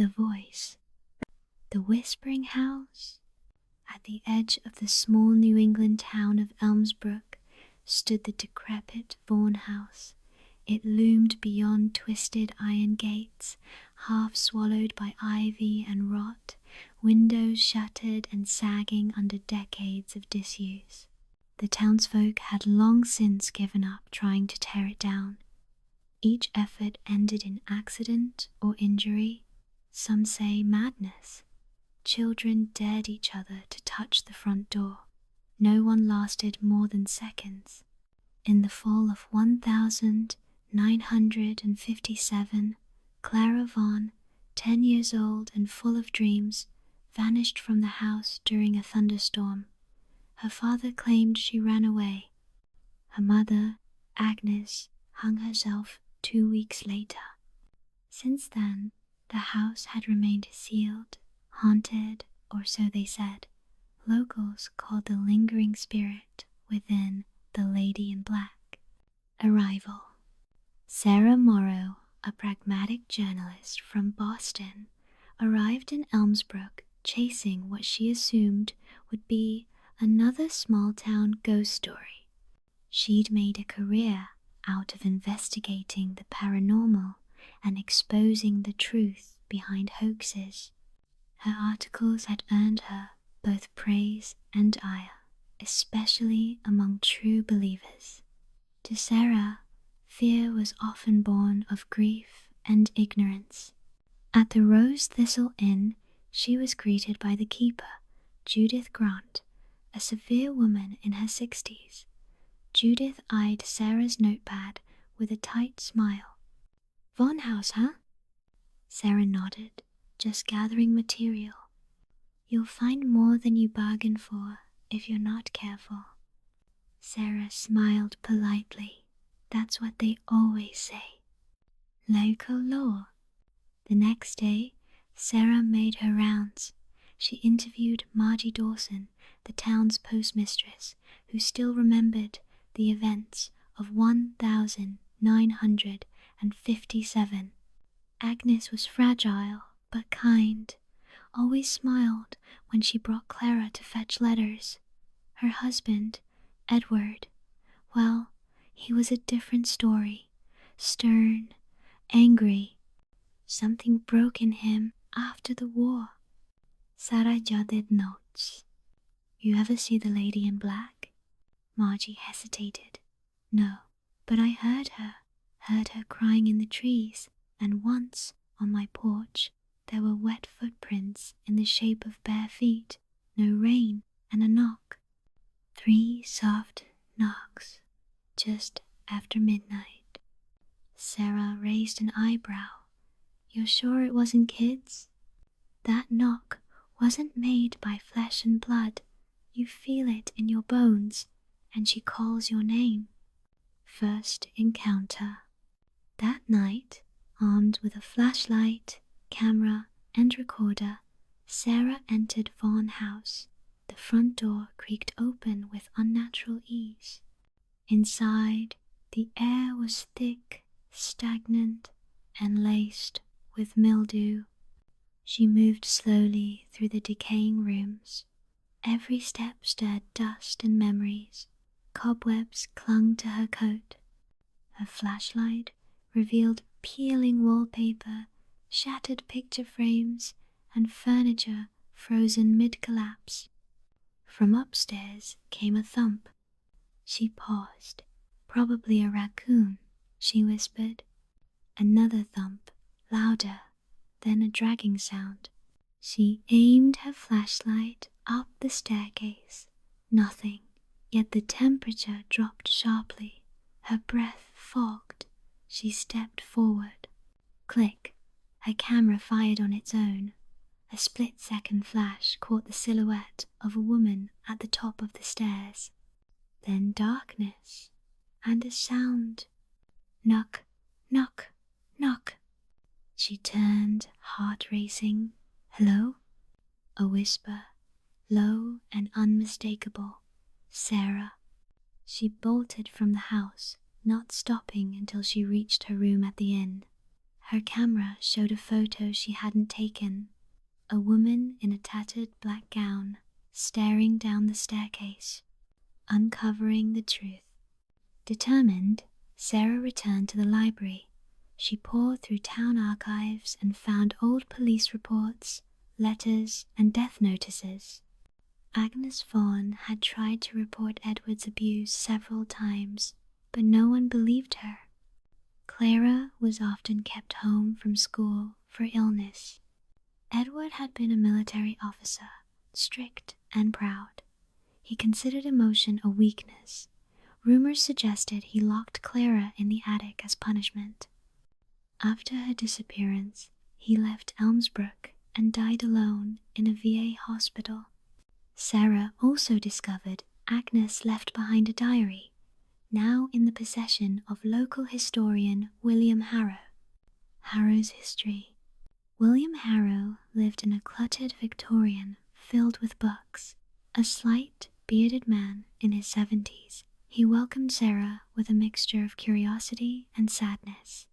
The voice. The Whispering House. At the edge of the small New England town of Elmsbrook stood the decrepit Vaughan House. It loomed beyond twisted iron gates, half swallowed by ivy and rot, windows shattered and sagging under decades of disuse. The townsfolk had long since given up trying to tear it down. Each effort ended in accident or injury, some say madness. Children dared each other to touch the front door. No one lasted more than seconds. In the fall of 1957, Clara Vaughan, 10 years old and full of dreams, vanished from the house during a thunderstorm. Her father claimed she ran away. Her mother, Agnes, hung herself 2 weeks later. Since then, the house had remained sealed, haunted, or so they said. Locals called the lingering spirit within the Lady in Black. Arrival. Sarah Morrow, a pragmatic journalist from Boston, arrived in Elmsbrook chasing what she assumed would be another small-town ghost story. She'd made a career out of investigating the paranormal and exposing the truth behind hoaxes. Her articles had earned her both praise and ire, especially among true believers. To Sarah, fear was often born of grief and ignorance. At the Rose Thistle Inn, she was greeted by the keeper, Judith Grant, a severe woman in her 60s. Judith eyed Sarah's notepad with a tight smile. "Vaughan House, huh?" Sarah nodded, just gathering material. "You'll find more than you bargain for if you're not careful." Sarah smiled politely. That's what they always say. Local law. The next day, Sarah made her rounds. She interviewed Margie Dawson, the town's postmistress, who still remembered the events of 1957. Agnes was fragile but kind, always smiled when she brought Clara to fetch letters. Her husband, Edward, well, he was a different story. Stern, angry. Something broke in him after the war. Sarah jotted notes. "You ever see the Lady in Black?" Margie hesitated. "No, but I heard her crying in the trees, and once, on my porch, there were wet footprints in the shape of bare feet, no rain, and a knock. 3 soft knocks, just after midnight." Sarah raised an eyebrow. "You're sure it wasn't kids? That knock wasn't made by flesh and blood. You feel it in your bones, and she calls your name." First encounter. That night, armed with a flashlight, camera, and recorder, Sarah entered Vaughan House. The front door creaked open with unnatural ease. Inside, the air was thick, stagnant, and laced with mildew. She moved slowly through the decaying rooms. Every step stirred dust and memories. Cobwebs clung to her coat. Her flashlight revealed peeling wallpaper, shattered picture frames, and furniture frozen mid-collapse. From upstairs came a thump. She paused. "Probably a raccoon," she whispered. Another thump, louder, then a dragging sound. She aimed her flashlight up the staircase. Nothing, yet the temperature dropped sharply. Her breath fogged. She stepped forward. Click. Her camera fired on its own. A split-second flash caught the silhouette of a woman at the top of the stairs. Then darkness, and a sound. Knock, knock, knock. She turned, heart racing. "Hello?" A whisper, low and unmistakable. "Sarah." She bolted from the house, not stopping until she reached her room at the inn. Her camera showed a photo she hadn't taken, a woman in a tattered black gown staring down the staircase, uncovering the truth. Determined, Sarah returned to the library. She poured through town archives and found old police reports, letters, and death notices. Agnes Vaughan had tried to report Edward's abuse several times, but no one believed her. Clara was often kept home from school for illness. Edward had been a military officer, strict and proud. He considered emotion a weakness. Rumors suggested he locked Clara in the attic as punishment. After her disappearance, he left Elmsbrook and died alone in a VA hospital. Sarah also discovered Agnes left behind a diary, now in the possession of local historian William Harrow. Harrow's history. William Harrow lived in a cluttered Victorian filled with books. A slight, bearded man in his 70s, he welcomed Sarah with a mixture of curiosity and sadness.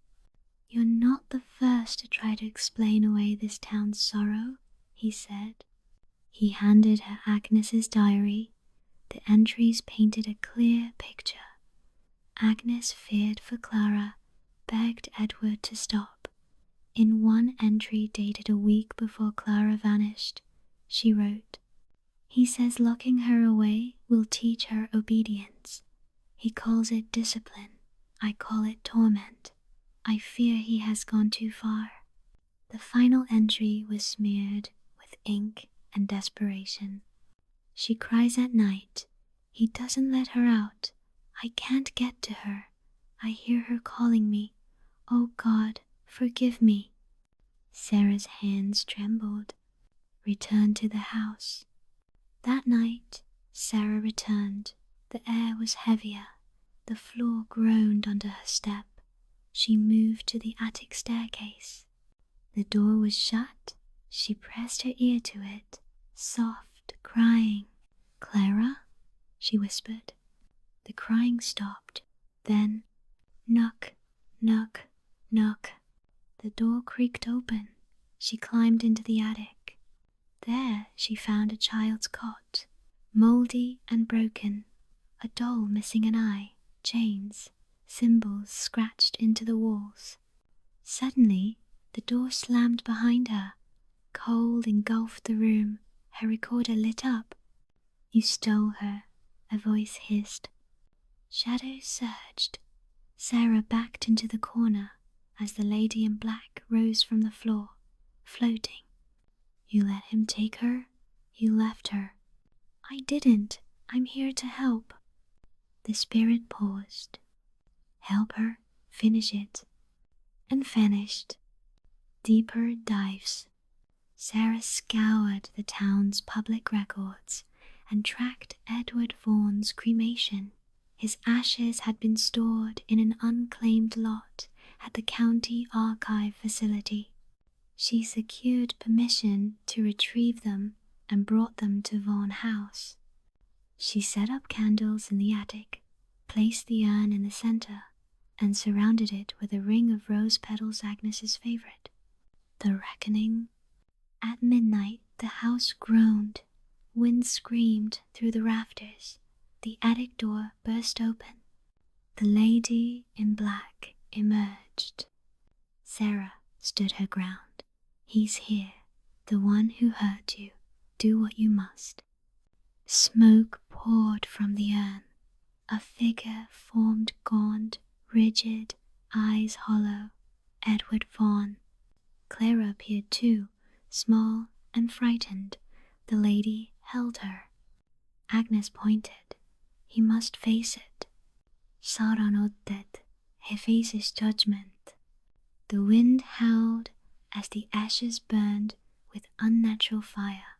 "You're not the first to try to explain away this town's sorrow," he said. He handed her Agnes's diary. The entries painted a clear picture. Agnes feared for Clara, begged Edward to stop. In one entry dated a week before Clara vanished, she wrote, "He says locking her away will teach her obedience. He calls it discipline. I call it torment. I fear he has gone too far." The final entry was smeared with ink and desperation. She cries at night. He doesn't let her out. I can't get to her. I hear her calling me. Oh God, forgive me. Sarah's hands trembled. Return to the house. That night, Sarah returned. The air was heavier. The floor groaned under her step. She moved to the attic staircase. The door was shut. She pressed her ear to it, soft, crying. "Clara?" she whispered. The crying stopped. Then, knock, knock, knock. The door creaked open. She climbed into the attic. There she found a child's cot, mouldy and broken, a doll missing an eye, chains, symbols scratched into the walls. Suddenly, the door slammed behind her. Cold engulfed the room. Her recorder lit up. "You stole her," a voice hissed. Shadows surged. Sarah backed into the corner as the lady in black rose from the floor, floating. "You let him take her? You left her." "I didn't. I'm here to help." The spirit paused. "Help her, finish it." And vanished. Deeper dives. Sarah scoured the town's public records and tracked Edward Vaughan's cremation. His ashes had been stored in an unclaimed lot at the county archive facility. She secured permission to retrieve them and brought them to Vaughan House. She set up candles in the attic, placed the urn in the center, and surrounded it with a ring of rose petals, Agnes's favorite. The reckoning. At midnight, the house groaned. Wind screamed through the rafters. The attic door burst open. The lady in black emerged. Sarah stood her ground. "He's here, the one who hurt you. Do what you must." Smoke poured from the urn. A figure formed gaunt, rigid, eyes hollow. Edward Vaughan. Clara appeared too, small and frightened. The lady held her. Agnes pointed. "He must face it." Sauron Oddet, he faces judgment. The wind howled as the ashes burned with unnatural fire.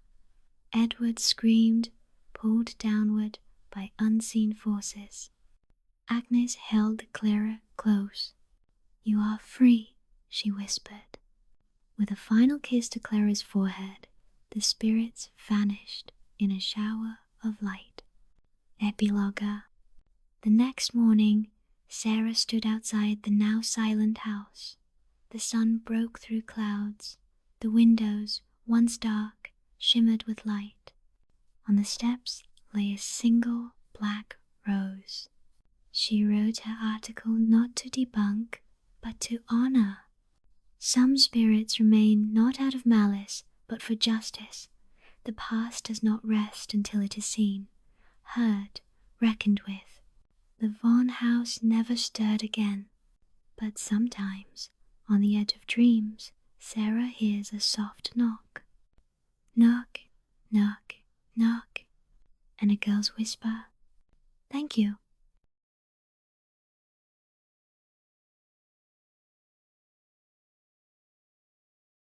Edward screamed, pulled downward by unseen forces. Agnes held Clara close. "You are free," she whispered. With a final kiss to Clara's forehead, the spirits vanished in a shower of light. Epilogue. The next morning, Sarah stood outside the now silent house. The sun broke through clouds. The windows, once dark, shimmered with light. On the steps lay a single black rose. She wrote her article not to debunk, but to honor. Some spirits remain not out of malice, but for justice. The past does not rest until it is seen, heard, reckoned with. The Vaughan house never stirred again, but sometimes, on the edge of dreams, Sarah hears a soft knock. Knock, knock, knock, and a girl's whisper, "Thank you."